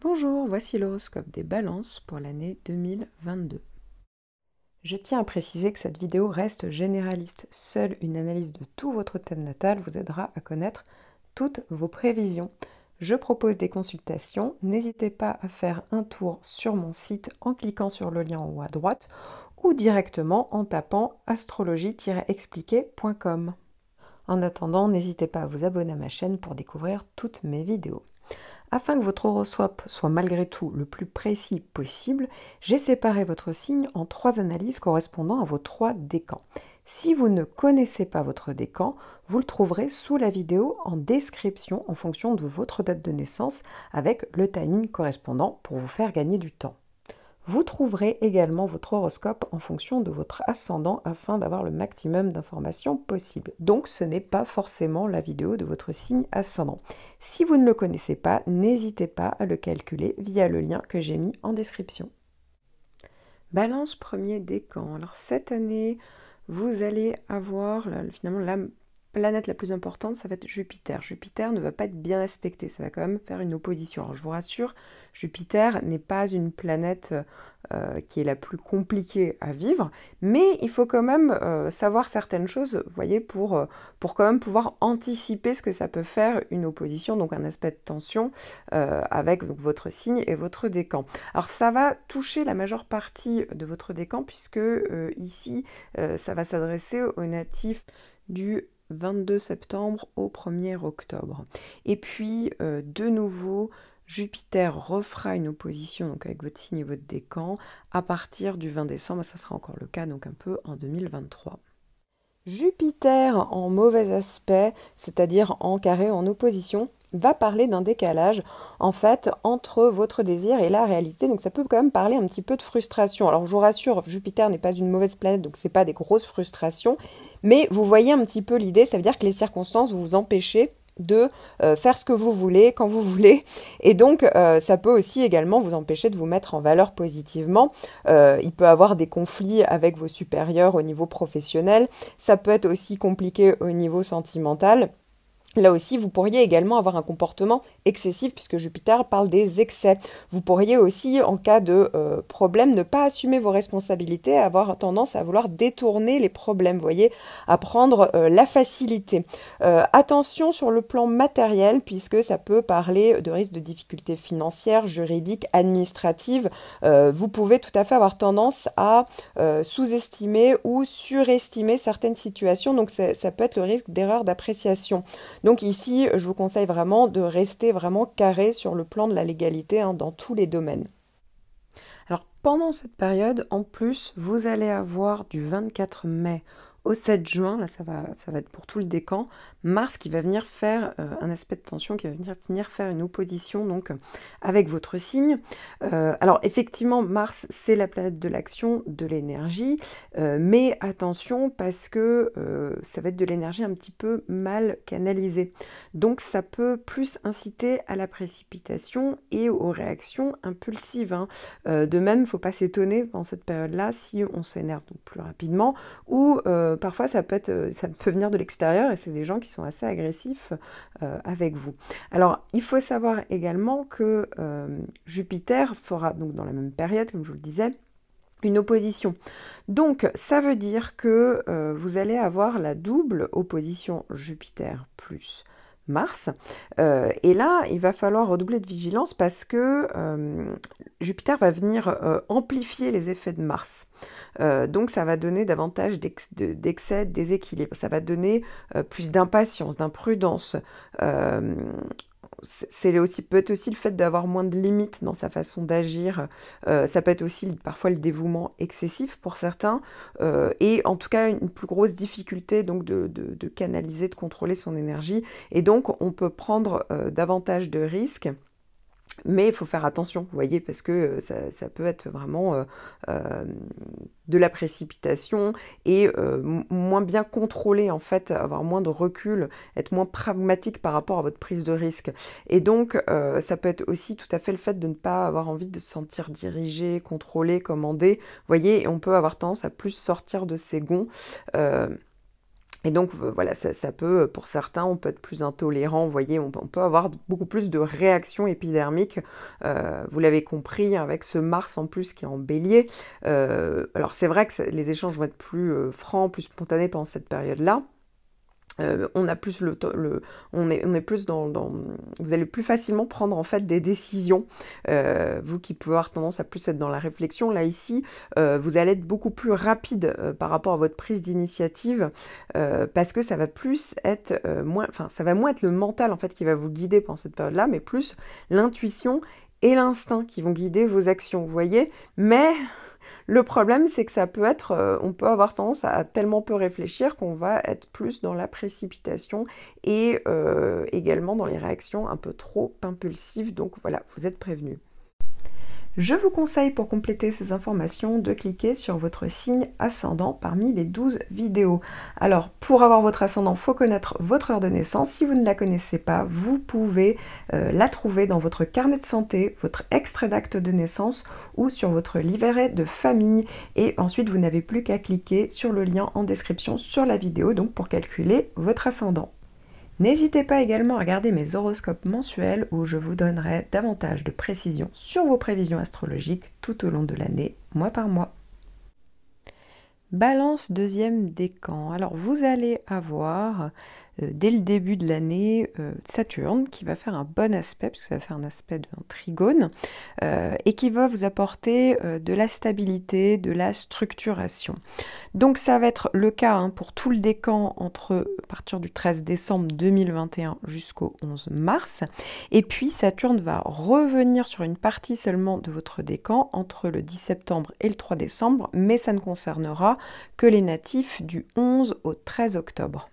Bonjour, voici l'horoscope des balances pour l'année 2022. Je tiens à préciser que cette vidéo reste généraliste. Seule une analyse de tout votre thème natal vous aidera à connaître toutes vos prévisions. Je propose des consultations. N'hésitez pas à faire un tour sur mon site en cliquant sur le lien en haut à droite ou directement en tapant astrologie-expliqué.com. En attendant, n'hésitez pas à vous abonner à ma chaîne pour découvrir toutes mes vidéos. Afin que votre horoscope soit malgré tout le plus précis possible, j'ai séparé votre signe en 3 analyses correspondant à vos 3 décans. Si vous ne connaissez pas votre décan, vous le trouverez sous la vidéo en description en fonction de votre date de naissance avec le timing correspondant pour vous faire gagner du temps. Vous trouverez également votre horoscope en fonction de votre ascendant afin d'avoir le maximum d'informations possible. Donc ce n'est pas forcément la vidéo de votre signe ascendant. Si vous ne le connaissez pas, n'hésitez pas à le calculer via le lien que j'ai mis en description. Balance premier décan. Alors cette année, vous allez avoir finalement la planète la plus importante, ça va être Jupiter. Jupiter ne va pas être bien aspecté, ça va quand même faire une opposition. Alors je vous rassure, Jupiter n'est pas une planète qui est la plus compliquée à vivre, mais il faut quand même savoir certaines choses, vous voyez, pour quand même pouvoir anticiper ce que ça peut faire une opposition, donc un aspect de tension avec donc, votre signe et votre décan. Alors ça va toucher la majeure partie de votre décan, puisque ici, ça va s'adresser aux natifs du 22 septembre au 1er octobre. Et puis, de nouveau, Jupiter refera une opposition donc avec votre signe et votre décan à partir du 20 décembre, ça sera encore le cas donc un peu en 2023. Jupiter en mauvais aspect, c'est-à-dire en carré, en opposition, va parler d'un décalage en fait entre votre désir et la réalité, donc ça peut quand même parler un petit peu de frustration. Alors je vous rassure, Jupiter n'est pas une mauvaise planète, donc c'est pas des grosses frustrations, mais vous voyez un petit peu l'idée, ça veut dire que les circonstances vous empêchez de faire ce que vous voulez, quand vous voulez, et donc ça peut aussi également vous empêcher de vous mettre en valeur positivement. Il peut avoir des conflits avec vos supérieurs au niveau professionnel, ça peut être aussi compliqué au niveau sentimental. Là aussi, vous pourriez également avoir un comportement excessif puisque Jupiter parle des excès. Vous pourriez aussi, en cas de problème, ne pas assumer vos responsabilités, avoir tendance à vouloir détourner les problèmes, vous voyez, à prendre la facilité. Attention sur le plan matériel puisque ça peut parler de risques de difficultés financières, juridiques, administratives. Vous pouvez tout à fait avoir tendance à sous-estimer ou surestimer certaines situations, donc ça peut être le risque d'erreur d'appréciation. Donc ici, je vous conseille vraiment de rester vraiment carré sur le plan de la légalité dans tous les domaines. Alors pendant cette période, en plus, vous allez avoir du 24 mai au 7 juin, là ça va être pour tout le décan, Mars qui va venir faire un aspect de tension, qui va venir faire une opposition donc avec votre signe. Alors effectivement, Mars c'est la planète de l'action, de l'énergie, mais attention parce que ça va être de l'énergie un petit peu mal canalisée. Donc ça peut plus inciter à la précipitation et aux réactions impulsives. De même, il ne faut pas s'étonner dans cette période-là si on s'énerve donc plus rapidement ou parfois ça peut venir de l'extérieur et c'est des gens qui sont assez agressifs avec vous. Alors il faut savoir également que Jupiter fera donc dans la même période, comme je vous le disais, une opposition. Donc ça veut dire que vous allez avoir la double opposition Jupiter plus Mars, et là il va falloir redoubler de vigilance parce que Jupiter va venir amplifier les effets de Mars, donc ça va donner davantage d'excès, de déséquilibre, ça va donner plus d'impatience, d'imprudence, peut être aussi le fait d'avoir moins de limites dans sa façon d'agir, ça peut être aussi parfois le dévouement excessif pour certains, et en tout cas une plus grosse difficulté donc de canaliser, de contrôler son énergie, et donc on peut prendre davantage de risques. Mais il faut faire attention, vous voyez, parce que ça peut être vraiment de la précipitation et moins bien contrôlé, en fait, avoir moins de recul, être moins pragmatique par rapport à votre prise de risque. Et donc, ça peut être aussi tout à fait le fait de ne pas avoir envie de se sentir dirigé, contrôlé, commandé. Vous voyez, on peut avoir tendance à plus sortir de ses gonds. Et donc voilà, ça peut, pour certains, on peut être plus intolérant, vous voyez, on peut avoir beaucoup plus de réactions épidermiques, vous l'avez compris, avec ce Mars en plus qui est en bélier. Alors c'est vrai que les échanges vont être plus francs, plus spontanés pendant cette période-là. On a plus on est plus vous allez plus facilement prendre en fait des décisions, vous qui pouvez avoir tendance à plus être dans la réflexion, là ici, vous allez être beaucoup plus rapide par rapport à votre prise d'initiative, parce que ça va plus être ça va moins être le mental en fait qui va vous guider pendant cette période-là, mais plus l'intuition et l'instinct qui vont guider vos actions, vous voyez, mais le problème, c'est que ça peut être, on peut avoir tendance à tellement peu réfléchir qu'on va être plus dans la précipitation et également dans les réactions un peu trop impulsives. Donc voilà, vous êtes prévenus. Je vous conseille pour compléter ces informations de cliquer sur votre signe ascendant parmi les 12 vidéos. Alors pour avoir votre ascendant, il faut connaître votre heure de naissance. Si vous ne la connaissez pas, vous pouvez la trouver dans votre carnet de santé, votre extrait d'acte de naissance ou sur votre livret de famille. Et ensuite, vous n'avez plus qu'à cliquer sur le lien en description sur la vidéo donc pour calculer votre ascendant. N'hésitez pas également à regarder mes horoscopes mensuels où je vous donnerai davantage de précisions sur vos prévisions astrologiques tout au long de l'année, mois par mois. Balance, deuxième décan. Alors vous allez avoir dès le début de l'année Saturne qui va faire un bon aspect, parce que ça va faire un aspect d'un trigone, et qui va vous apporter de la stabilité, de la structuration. Donc ça va être le cas pour tout le décan à partir du 13 décembre 2021 jusqu'au 11 mars. Et puis Saturne va revenir sur une partie seulement de votre décan entre le 10 septembre et le 3 décembre, mais ça ne concernera que les natifs du 11 au 13 octobre.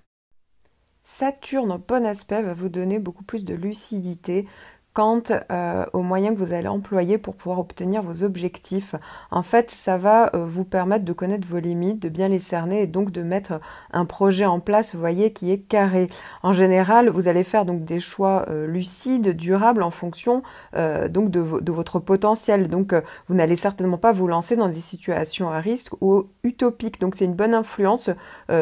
Saturne en bon aspect va vous donner beaucoup plus de lucidité quant aux moyens que vous allez employer pour pouvoir obtenir vos objectifs. En fait, ça va vous permettre de connaître vos limites, de bien les cerner et donc de mettre un projet en place, vous voyez, qui est carré. En général, vous allez faire donc des choix lucides, durables en fonction donc de votre potentiel. Donc, vous n'allez certainement pas vous lancer dans des situations à risque ou utopiques. Donc, c'est une bonne influence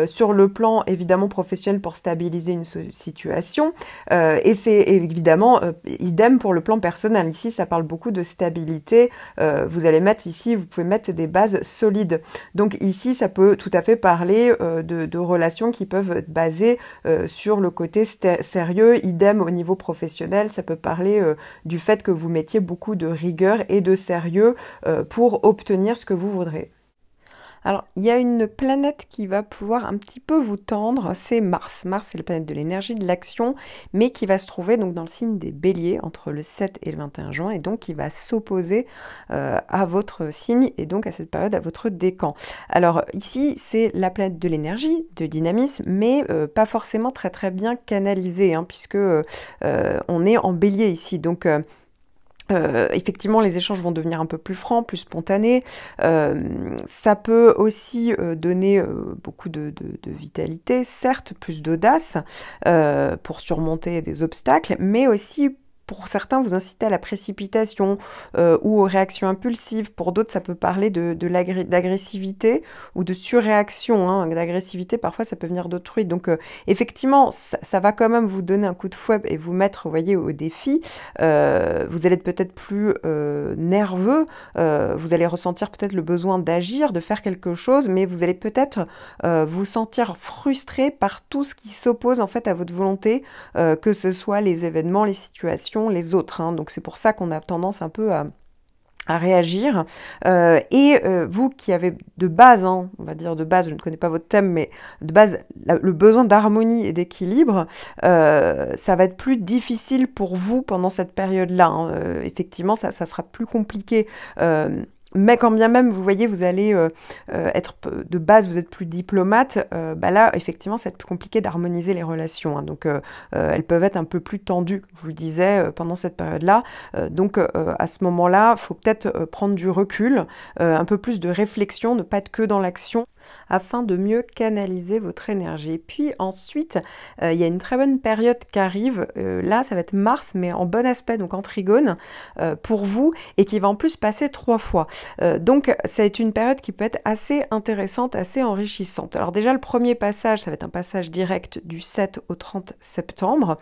sur le plan évidemment professionnel pour stabiliser une situation. Et c'est évidemment idem pour le plan personnel. Ici, ça parle beaucoup de stabilité. Vous allez mettre ici, vous pouvez mettre des bases solides. Donc ici, ça peut tout à fait parler de relations qui peuvent être basées sur le côté sérieux. Idem au niveau professionnel, ça peut parler du fait que vous mettiez beaucoup de rigueur et de sérieux pour obtenir ce que vous voudrez. Alors, il y a une planète qui va pouvoir un petit peu vous tendre, c'est Mars. Mars, c'est la planète de l'énergie, de l'action, mais qui va se trouver donc dans le signe des Béliers entre le 7 et le 21 juin, et donc qui va s'opposer à votre signe, et donc à cette période à votre décan. Alors ici, c'est la planète de l'énergie, de dynamisme, mais pas forcément très très bien canalisée, puisque on est en Bélier ici, donc... effectivement, les échanges vont devenir un peu plus francs, plus spontanés. Ça peut aussi donner beaucoup de vitalité, certes, plus d'audace pour surmonter des obstacles, mais aussi pour certains, vous inciter à la précipitation ou aux réactions impulsives. Pour d'autres, ça peut parler d'agressivité ou de surréaction. D'agressivité, parfois, ça peut venir d'autrui. Donc, effectivement, ça va quand même vous donner un coup de fouet et vous mettre, vous voyez, au défi. Vous allez être peut-être plus nerveux. Vous allez ressentir peut-être le besoin d'agir, de faire quelque chose, mais vous allez peut-être vous sentir frustré par tout ce qui s'oppose en fait à votre volonté, que ce soit les événements, les situations, les autres. Donc c'est pour ça qu'on a tendance un peu à réagir. Vous qui avez de base, on va dire de base, je ne connais pas votre thème, mais de base, le besoin d'harmonie et d'équilibre, ça va être plus difficile pour vous pendant cette période-là. Effectivement, ça sera plus compliqué. Mais quand bien même, vous voyez, vous allez être de base, vous êtes plus diplomate, là, effectivement, ça va être plus compliqué d'harmoniser les relations. Donc, elles peuvent être un peu plus tendues, je vous le disais, pendant cette période-là. Donc, à ce moment-là, il faut peut-être prendre du recul, un peu plus de réflexion, ne pas être que dans l'action. afin de mieux canaliser votre énergie. Puis ensuite, il y a une très bonne période qui arrive. Là, ça va être Mars, mais en bon aspect, donc en trigone pour vous, et qui va en plus passer 3 fois. Donc, c'est une période qui peut être assez intéressante, assez enrichissante. Alors déjà, le premier passage, ça va être un passage direct du 7 au 30 septembre.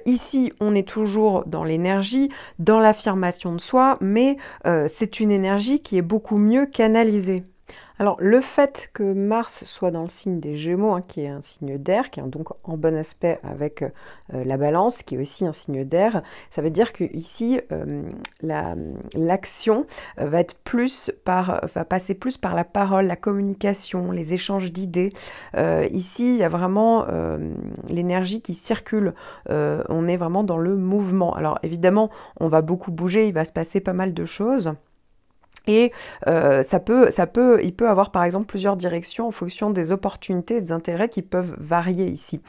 Ici, on est toujours dans l'énergie, dans l'affirmation de soi, mais c'est une énergie qui est beaucoup mieux canalisée. Alors, le fait que Mars soit dans le signe des Gémeaux, qui est un signe d'air, qui est donc en bon aspect avec la Balance, qui est aussi un signe d'air, ça veut dire que ici, l'action va passer plus par la parole, la communication, les échanges d'idées. Ici, il y a vraiment l'énergie qui circule. On est vraiment dans le mouvement. Alors, évidemment, on va beaucoup bouger, il va se passer pas mal de choses. Et il peut avoir par exemple plusieurs directions en fonction des opportunités et des intérêts qui peuvent varier ici.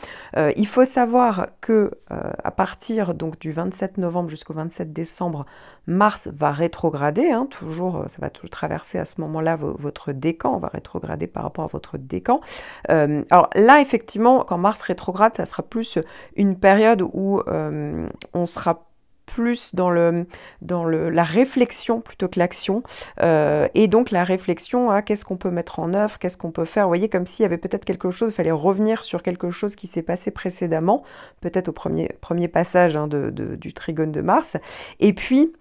Il faut savoir que à partir donc du 27 novembre jusqu'au 27 décembre, Mars va rétrograder, ça va toujours traverser à ce moment-là votre décan, on va rétrograder par rapport à votre décan. Alors là, effectivement, quand Mars rétrograde, ça sera plus une période où on sera plus dans la réflexion plutôt que l'action, et donc la réflexion à qu'est-ce qu'on peut mettre en œuvre, qu'est-ce qu'on peut faire. Vous voyez, comme s'il y avait peut-être quelque chose, il fallait revenir sur quelque chose qui s'est passé précédemment, peut-être au premier passage du trigone de Mars, et puis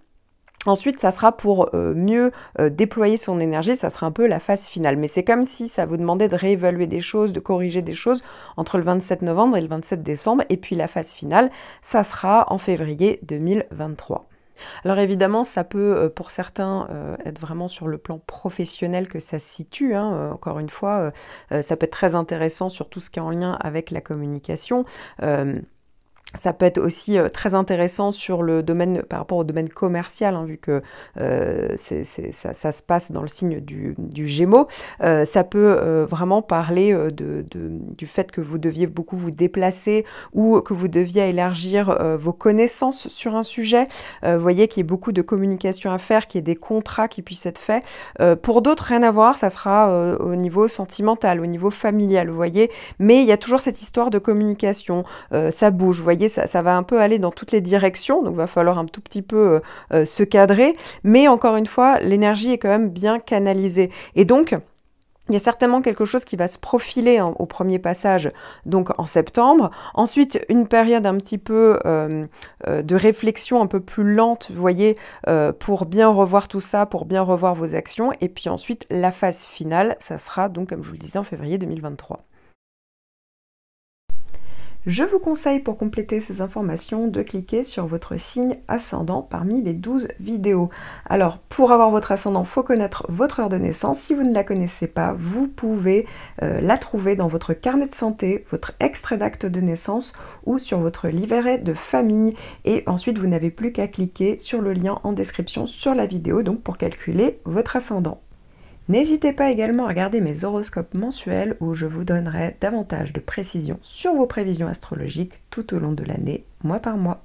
ensuite, ça sera pour mieux déployer son énergie, ça sera un peu la phase finale. Mais c'est comme si ça vous demandait de réévaluer des choses, de corriger des choses entre le 27 novembre et le 27 décembre. Et puis la phase finale, ça sera en février 2023. Alors évidemment, ça peut, pour certains, être vraiment sur le plan professionnel que ça se situe. Encore une fois, ça peut être très intéressant sur tout ce qui est en lien avec la communication. Ça peut être aussi très intéressant sur le domaine, par rapport au domaine commercial, vu que ça se passe dans le signe du Gémeaux. Ça peut vraiment parler du fait que vous deviez beaucoup vous déplacer ou que vous deviez élargir vos connaissances sur un sujet. Vous voyez qu'il y a beaucoup de communication à faire, qu'il y ait des contrats qui puissent être faits. Pour d'autres, rien à voir, ça sera au niveau sentimental, au niveau familial, vous voyez. Mais il y a toujours cette histoire de communication, ça bouge, vous voyez. Ça va un peu aller dans toutes les directions, donc il va falloir un tout petit peu se cadrer, mais encore une fois, l'énergie est quand même bien canalisée. Et donc, il y a certainement quelque chose qui va se profiler au premier passage, donc en septembre. Ensuite, une période un petit peu de réflexion un peu plus lente, vous voyez, pour bien revoir tout ça, pour bien revoir vos actions. Et puis ensuite, la phase finale, ça sera donc, comme je vous le disais, en février 2023. Je vous conseille pour compléter ces informations de cliquer sur votre signe ascendant parmi les 12 vidéos. Alors pour avoir votre ascendant, il faut connaître votre heure de naissance. Si vous ne la connaissez pas, vous pouvez la trouver dans votre carnet de santé, votre extrait d'acte de naissance ou sur votre livret de famille. Et ensuite vous n'avez plus qu'à cliquer sur le lien en description sur la vidéo donc pour calculer votre ascendant. N'hésitez pas également à regarder mes horoscopes mensuels où je vous donnerai davantage de précisions sur vos prévisions astrologiques tout au long de l'année, mois par mois.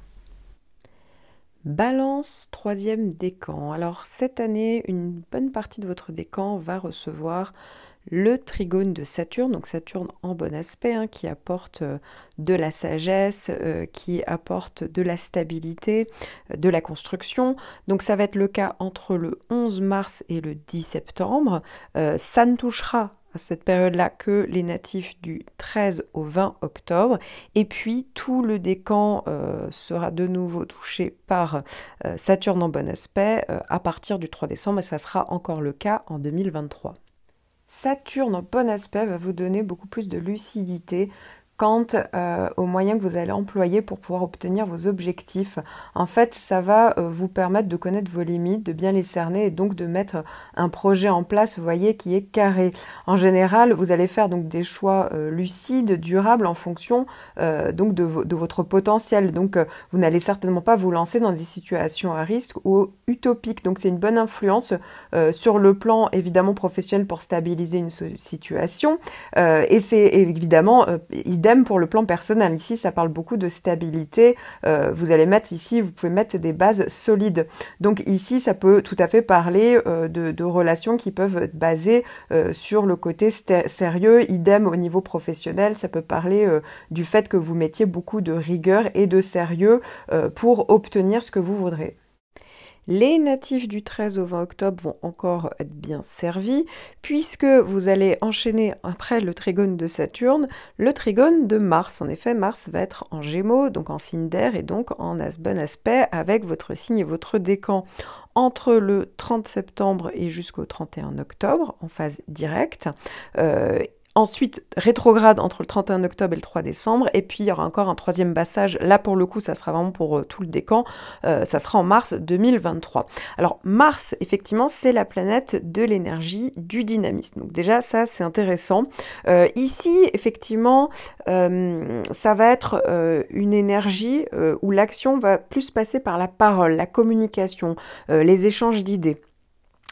Balance, 3e décan. Alors cette année, une bonne partie de votre décan va recevoir le trigone de Saturne, donc Saturne en bon aspect, qui apporte de la sagesse, qui apporte de la stabilité, de la construction. Donc ça va être le cas entre le 11 mars et le 10 septembre. Ça ne touchera à cette période-là que les natifs du 13 au 20 octobre. Et puis tout le décan sera de nouveau touché par Saturne en bon aspect à partir du 3 décembre et ça sera encore le cas en 2023. Saturne en bon aspect va vous donner beaucoup plus de lucidité quant aux moyens que vous allez employer pour pouvoir obtenir vos objectifs. En fait, ça va vous permettre de connaître vos limites, de bien les cerner et donc de mettre un projet en place, vous voyez, qui est carré. En général, vous allez faire donc des choix lucides, durables en fonction donc de votre potentiel. Donc, vous n'allez certainement pas vous lancer dans des situations à risque ou utopiques. Donc, c'est une bonne influence sur le plan évidemment professionnel pour stabiliser une situation. Et c'est évidemment idem idem pour le plan personnel. Ici, ça parle beaucoup de stabilité. Vous allez mettre ici, vous pouvez mettre des bases solides. Donc ici, ça peut tout à fait parler de relations qui peuvent être basées sur le côté sérieux. Idem au niveau professionnel, ça peut parler du fait que vous mettiez beaucoup de rigueur et de sérieux pour obtenir ce que vous voudrez. Les natifs du 13 au 20 octobre vont encore être bien servis, puisque vous allez enchaîner après le trigone de Saturne, le trigone de Mars. En effet, Mars va être en Gémeaux, donc en signe d'air, et donc en bon aspect avec votre signe et votre décan entre le 30 septembre et jusqu'au 31 octobre, en phase directe. Ensuite, rétrograde entre le 31 octobre et le 3 décembre. Et puis, il y aura encore un troisième passage. Là, pour le coup, ça sera vraiment pour tout le décan. Ça sera en mars 2023. Alors, Mars, effectivement, c'est la planète de l'énergie, du dynamisme. Donc déjà, ça, c'est intéressant. Ici, effectivement, ça va être une énergie où l'action va plus passer par la parole, la communication, les échanges d'idées.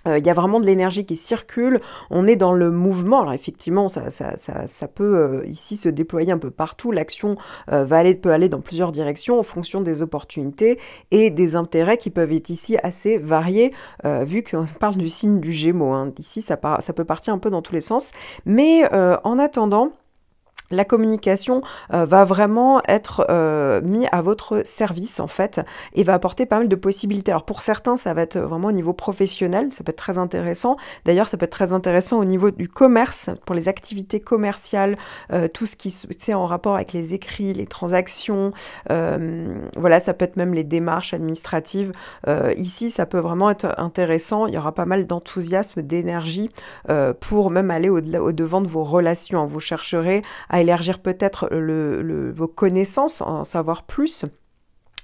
Il y a vraiment de l'énergie qui circule, on est dans le mouvement, alors effectivement ça peut ici se déployer un peu partout, l'action peut aller dans plusieurs directions en fonction des opportunités et des intérêts qui peuvent être ici assez variés, vu qu'on parle du signe du Gémeaux, hein. Ici ça peut partir un peu dans tous les sens, mais en attendant, la communication va vraiment être mise à votre service en fait et va apporter pas mal de possibilités. Alors pour certains, ça va être vraiment au niveau professionnel, ça peut être très intéressant. D'ailleurs, ça peut être très intéressant au niveau du commerce, pour les activités commerciales, tout ce qui est en rapport avec les écrits, les transactions, voilà, ça peut être même les démarches administratives. Ici, ça peut vraiment être intéressant. Il y aura pas mal d'enthousiasme, d'énergie pour même aller au-devant de vos relations. Vous chercherez à élargir peut-être vos connaissances, en savoir plus.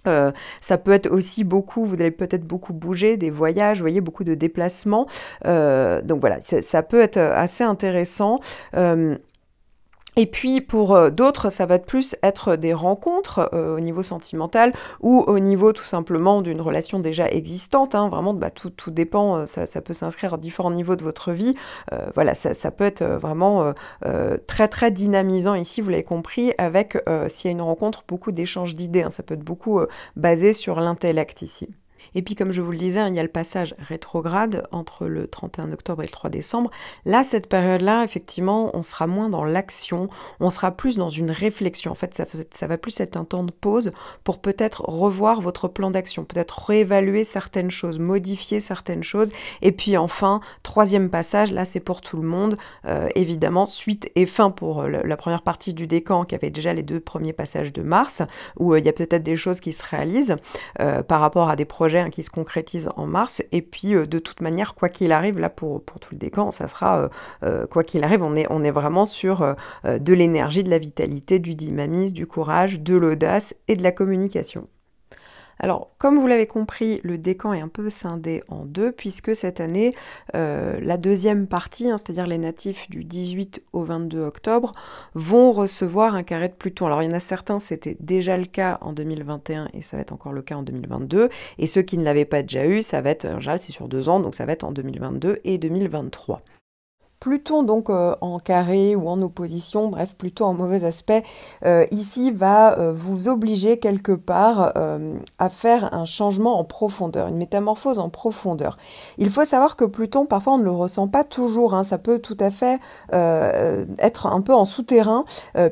Ça peut être aussi beaucoup, vous allez peut-être beaucoup bouger, des voyages, vous voyez, beaucoup de déplacements. Donc voilà, ça peut être assez intéressant. Et puis pour d'autres, ça va plus être des rencontres au niveau sentimental ou au niveau tout simplement d'une relation déjà existante. Hein. Vraiment, tout dépend, ça peut s'inscrire à différents niveaux de votre vie. Voilà, ça peut être vraiment très très dynamisant ici, vous l'avez compris, avec s'il y a une rencontre, beaucoup d'échanges d'idées. Hein. Ça peut être beaucoup basé sur l'intellect ici. Et puis, comme je vous le disais, il y a le passage rétrograde entre le 31 octobre et le 3 décembre. Là, cette période-là, effectivement, on sera moins dans l'action, on sera plus dans une réflexion. En fait, ça va plus être un temps de pause pour peut-être revoir votre plan d'action, peut-être réévaluer certaines choses, modifier certaines choses. Et puis enfin, troisième passage, là, c'est pour tout le monde. Évidemment, suite et fin pour la première partie du décan qui avait déjà les 2 premiers passages de Mars, où il y a peut-être des choses qui se réalisent par rapport à des projets qui se concrétise en mars, et puis de toute manière, quoi qu'il arrive, là pour tout le décan, ça sera, quoi qu'il arrive, on est vraiment sur de l'énergie, de la vitalité, du dynamisme, du courage, de l'audace et de la communication. Alors, comme vous l'avez compris, le décan est un peu scindé en deux, puisque cette année, la deuxième partie, hein, c'est-à-dire les natifs du 18 au 22 octobre, vont recevoir un carré de Pluton. Alors, il y en a certains, c'était déjà le cas en 2021 et ça va être encore le cas en 2022. Et ceux qui ne l'avaient pas déjà eu, ça va être, en général, c'est sur 2 ans, donc ça va être en 2022 et 2023. Pluton donc en carré ou en opposition, bref, Pluton en mauvais aspect, ici va vous obliger quelque part à faire un changement en profondeur, une métamorphose en profondeur. Il faut savoir que Pluton, parfois on ne le ressent pas toujours, hein, ça peut tout à fait être un peu en souterrain,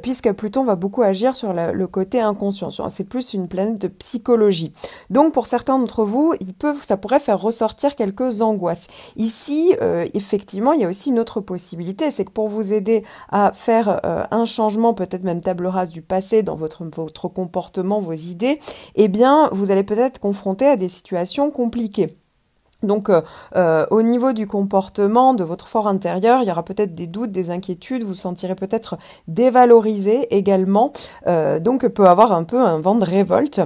puisque Pluton va beaucoup agir sur le côté inconscient. C'est plus une planète de psychologie. Donc pour certains d'entre vous, ça pourrait faire ressortir quelques angoisses. Ici, effectivement, il y a aussi une autre possibilité, c'est que pour vous aider à faire un changement, peut-être même table rase du passé dans votre comportement, vos idées, eh bien, vous allez peut-être être confronté à des situations compliquées. Donc, au niveau du comportement, de votre fort intérieur, il y aura peut-être des doutes, des inquiétudes, vous vous sentirez peut-être dévalorisé également, donc peut avoir un peu un vent de révolte.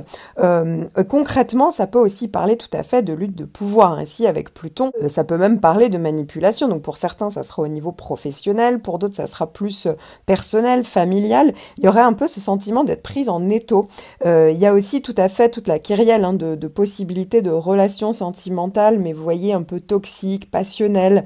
Concrètement, ça peut aussi parler tout à fait de lutte de pouvoir. Ici, avec Pluton, ça peut même parler de manipulation. Donc, pour certains, ça sera au niveau professionnel, pour d'autres, ça sera plus personnel, familial. Il y aurait un peu ce sentiment d'être prise en étau. Il y a aussi tout à fait toute la kyrielle de possibilités de relations sentimentales, mais vous voyez, un peu toxique, passionnel.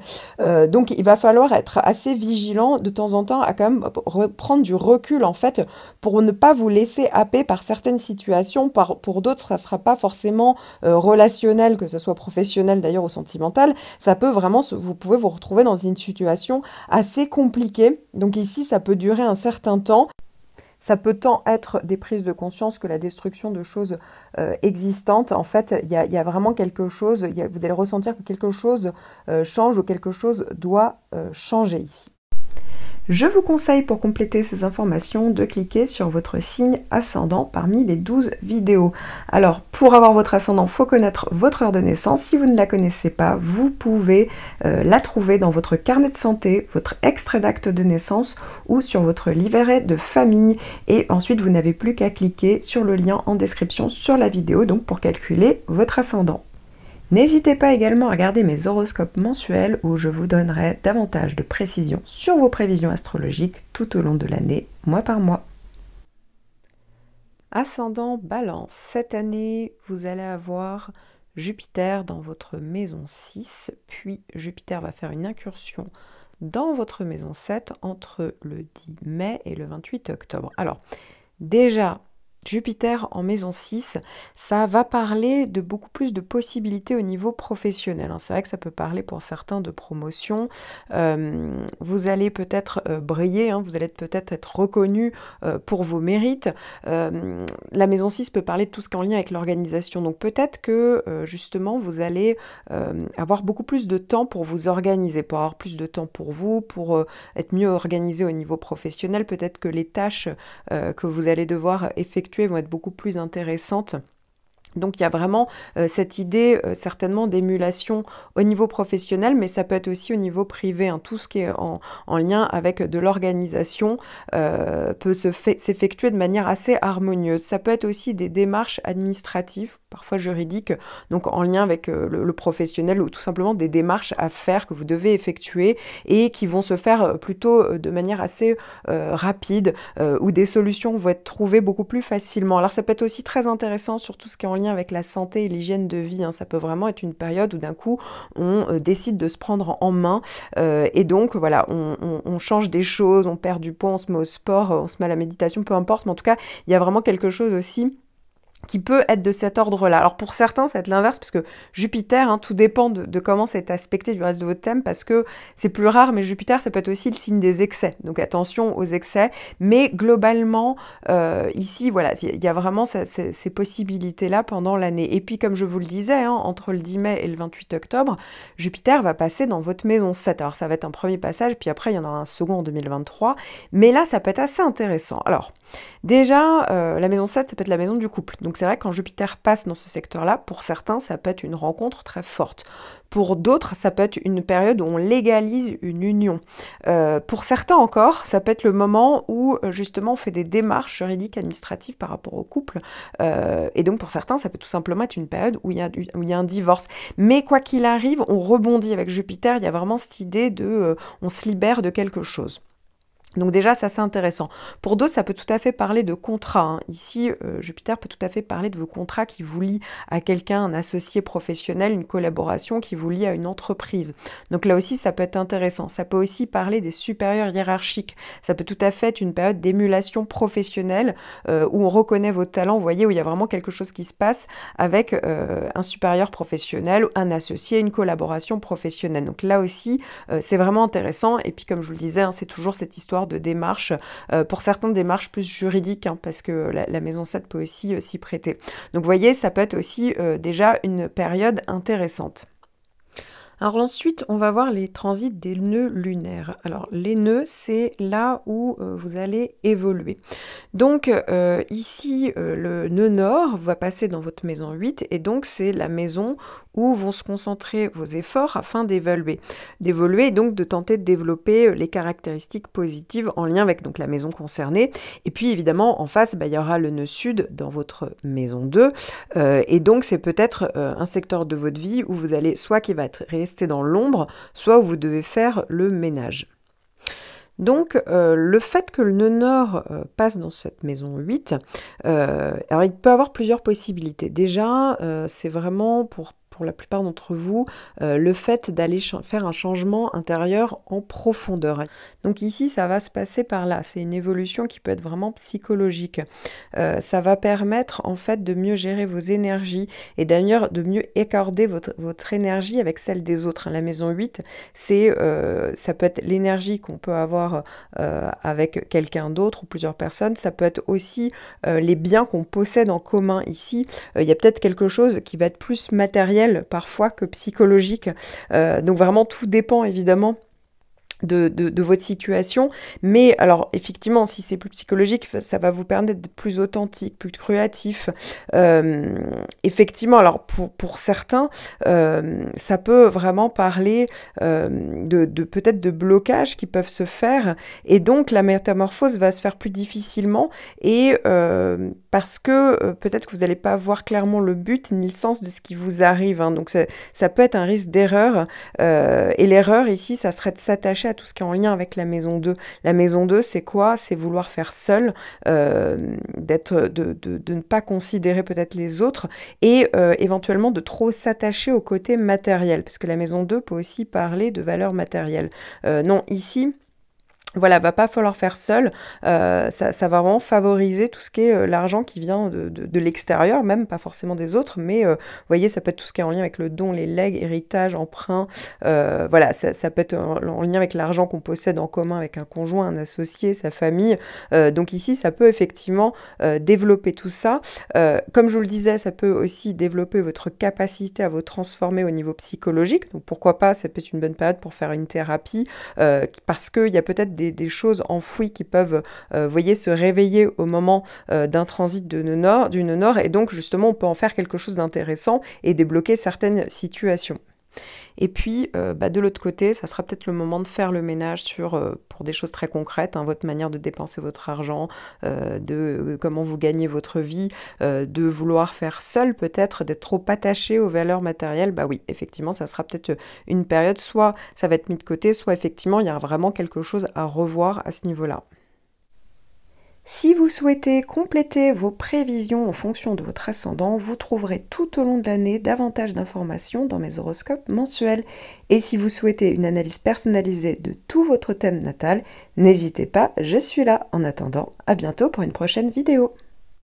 Donc, il va falloir être assez vigilant de temps en temps à quand même prendre du recul, en fait, pour ne pas vous laisser happer par certaines situations. Pour d'autres, ça ne sera pas forcément relationnel, que ce soit professionnel d'ailleurs ou sentimental. Ça peut vraiment, vous pouvez vous retrouver dans une situation assez compliquée. Donc ici, ça peut durer un certain temps. Ça peut tant être des prises de conscience que la destruction de choses existantes. En fait, il y a vraiment quelque chose, vous allez ressentir que quelque chose change ou quelque chose doit changer ici. Je vous conseille pour compléter ces informations de cliquer sur votre signe ascendant parmi les 12 vidéos. Alors, pour avoir votre ascendant, il faut connaître votre heure de naissance. Si vous ne la connaissez pas, vous pouvez la trouver dans votre carnet de santé, votre extrait d'acte de naissance ou sur votre livret de famille. Et ensuite, vous n'avez plus qu'à cliquer sur le lien en description sur la vidéo, donc pour calculer votre ascendant. N'hésitez pas également à regarder mes horoscopes mensuels où je vous donnerai davantage de précisions sur vos prévisions astrologiques tout au long de l'année, mois par mois. Ascendant Balance, cette année, vous allez avoir Jupiter dans votre maison 6, puis Jupiter va faire une incursion dans votre maison 7 entre le 10 mai et le 28 octobre. Alors, déjà, Jupiter en maison 6, ça va parler de beaucoup plus de possibilités au niveau professionnel. C'est vrai que ça peut parler pour certains de promotion. Vous allez peut-être briller, vous allez peut-être être reconnu pour vos mérites. La maison 6 peut parler de tout ce qui est en lien avec l'organisation. Donc peut-être que justement vous allez avoir beaucoup plus de temps pour vous organiser, pour avoir plus de temps pour vous, pour être mieux organisé au niveau professionnel. Peut-être que les tâches que vous allez devoir effectuer vont être beaucoup plus intéressantes. Donc il y a vraiment cette idée certainement d'émulation au niveau professionnel, mais ça peut être aussi au niveau privé. Tout ce qui est en lien avec de l'organisation peut s'effectuer de manière assez harmonieuse. Ça peut être aussi des démarches administratives, parfois juridiques, donc en lien avec le professionnel, ou tout simplement des démarches à faire que vous devez effectuer et qui vont se faire plutôt de manière assez rapide, où des solutions vont être trouvées beaucoup plus facilement. Alors ça peut être aussi très intéressant sur tout ce qui est en lien avec la santé et l'hygiène de vie. Ça peut vraiment être une période où d'un coup on décide de se prendre en main et donc voilà, on change des choses, on perd du poids, on se met au sport, on se met à la méditation, peu importe, mais en tout cas il y a vraiment quelque chose aussi qui peut être de cet ordre-là. Alors pour certains, ça va être l'inverse, parce que Jupiter, tout dépend de comment c'est aspecté du reste de votre thème, parce que c'est plus rare, mais Jupiter, ça peut être aussi le signe des excès. Donc attention aux excès, mais globalement, ici, voilà, il y a vraiment ces possibilités-là pendant l'année. Et puis, comme je vous le disais, entre le 10 mai et le 28 octobre, Jupiter va passer dans votre maison 7. Alors ça va être un premier passage, puis après, il y en aura un second en 2023, mais là, ça peut être assez intéressant. Alors, déjà, la maison 7, ça peut être la maison du couple. Donc c'est vrai que quand Jupiter passe dans ce secteur-là, pour certains, ça peut être une rencontre très forte. Pour d'autres, ça peut être une période où on légalise une union. Pour certains encore, ça peut être le moment où justement on fait des démarches juridiques administratives par rapport au couple. Et donc pour certains, ça peut tout simplement être une période où il y a un divorce. Mais quoi qu'il arrive, on rebondit avec Jupiter. Il y a vraiment cette idée de on se libère de quelque chose. Donc déjà, ça c'est intéressant. Pour d'autres, ça peut tout à fait parler de contrat. Ici, Jupiter peut tout à fait parler de vos contrats qui vous lient à quelqu'un, un associé professionnel, une collaboration qui vous lie à une entreprise. Donc là aussi, ça peut être intéressant. Ça peut aussi parler des supérieurs hiérarchiques. Ça peut tout à fait être une période d'émulation professionnelle où on reconnaît vos talents, vous voyez, où il y a vraiment quelque chose qui se passe avec un supérieur professionnel, un associé, une collaboration professionnelle. Donc là aussi, c'est vraiment intéressant. Et puis comme je vous le disais, c'est toujours cette histoire de démarches, pour certains démarches plus juridiques, parce que la maison 7 peut aussi s'y prêter. Donc vous voyez, ça peut être aussi déjà une période intéressante. Alors ensuite, on va voir les transits des nœuds lunaires. Alors les nœuds, c'est là où vous allez évoluer. Donc ici, le nœud nord va passer dans votre maison 8 et donc c'est la maison où vont se concentrer vos efforts afin d'évoluer. D'évoluer et donc de tenter de développer les caractéristiques positives en lien avec donc, la maison concernée. Et puis évidemment, en face, il y aura le nœud sud dans votre maison 2. Et donc c'est peut-être un secteur de votre vie où vous allez, soit qui va rester dans l'ombre, soit où vous devez faire le ménage. Donc, le fait que le nœud nord passe dans cette maison 8, alors il peut avoir plusieurs possibilités. Déjà, c'est vraiment pour pour la plupart d'entre vous, le fait d'aller faire un changement intérieur en profondeur. Donc ici, ça va se passer par là. C'est une évolution qui peut être vraiment psychologique. Ça va permettre en fait de mieux gérer vos énergies et d'ailleurs de mieux accorder votre énergie avec celle des autres. La maison 8, ça peut être l'énergie qu'on peut avoir avec quelqu'un d'autre ou plusieurs personnes. Ça peut être aussi les biens qu'on possède en commun ici. Il y a peut-être quelque chose qui va être plus matériel parfois que psychologique. Donc vraiment, tout dépend évidemment de votre situation, mais alors effectivement si c'est plus psychologique ça va vous permettre d'être plus authentique, plus créatif. Effectivement alors pour certains ça peut vraiment parler de peut-être de blocages qui peuvent se faire et donc la métamorphose va se faire plus difficilement et parce que peut-être que vous n'allez pas voir clairement le but ni le sens de ce qui vous arrive, hein. Donc ça peut être un risque d'erreur et l'erreur ici ça serait de s'attacher à tout ce qui est en lien avec la maison 2. La maison 2, c'est quoi? C'est vouloir faire seul, de ne pas considérer peut-être les autres et éventuellement de trop s'attacher au côté matériel, parce que la maison 2 peut aussi parler de valeurs matérielles. Non, ici... Voilà, va pas falloir faire seul, ça va vraiment favoriser tout ce qui est l'argent qui vient de l'extérieur, même pas forcément des autres, mais vous voyez, ça peut être tout ce qui est en lien avec le don, les legs, héritage, emprunt, voilà, ça peut être en lien avec l'argent qu'on possède en commun avec un conjoint, un associé, sa famille, donc ici, ça peut effectivement développer tout ça. Comme je vous le disais, ça peut aussi développer votre capacité à vous transformer au niveau psychologique, donc pourquoi pas, ça peut être une bonne période pour faire une thérapie, parce qu'il y a peut-être des choses enfouies qui peuvent, voyez, se réveiller au moment d'un transit d'une nord, et donc justement on peut en faire quelque chose d'intéressant et débloquer certaines situations. Et puis, de l'autre côté, ça sera peut-être le moment de faire le ménage pour des choses très concrètes, hein, votre manière de dépenser votre argent, comment vous gagnez votre vie, de vouloir faire seul peut-être, d'être trop attaché aux valeurs matérielles. Bah oui, effectivement, ça sera peut-être une période, soit ça va être mis de côté, soit effectivement, il y a vraiment quelque chose à revoir à ce niveau-là. Si vous souhaitez compléter vos prévisions en fonction de votre ascendant, vous trouverez tout au long de l'année davantage d'informations dans mes horoscopes mensuels. Et si vous souhaitez une analyse personnalisée de tout votre thème natal, n'hésitez pas, je suis là. En attendant, à bientôt pour une prochaine vidéo.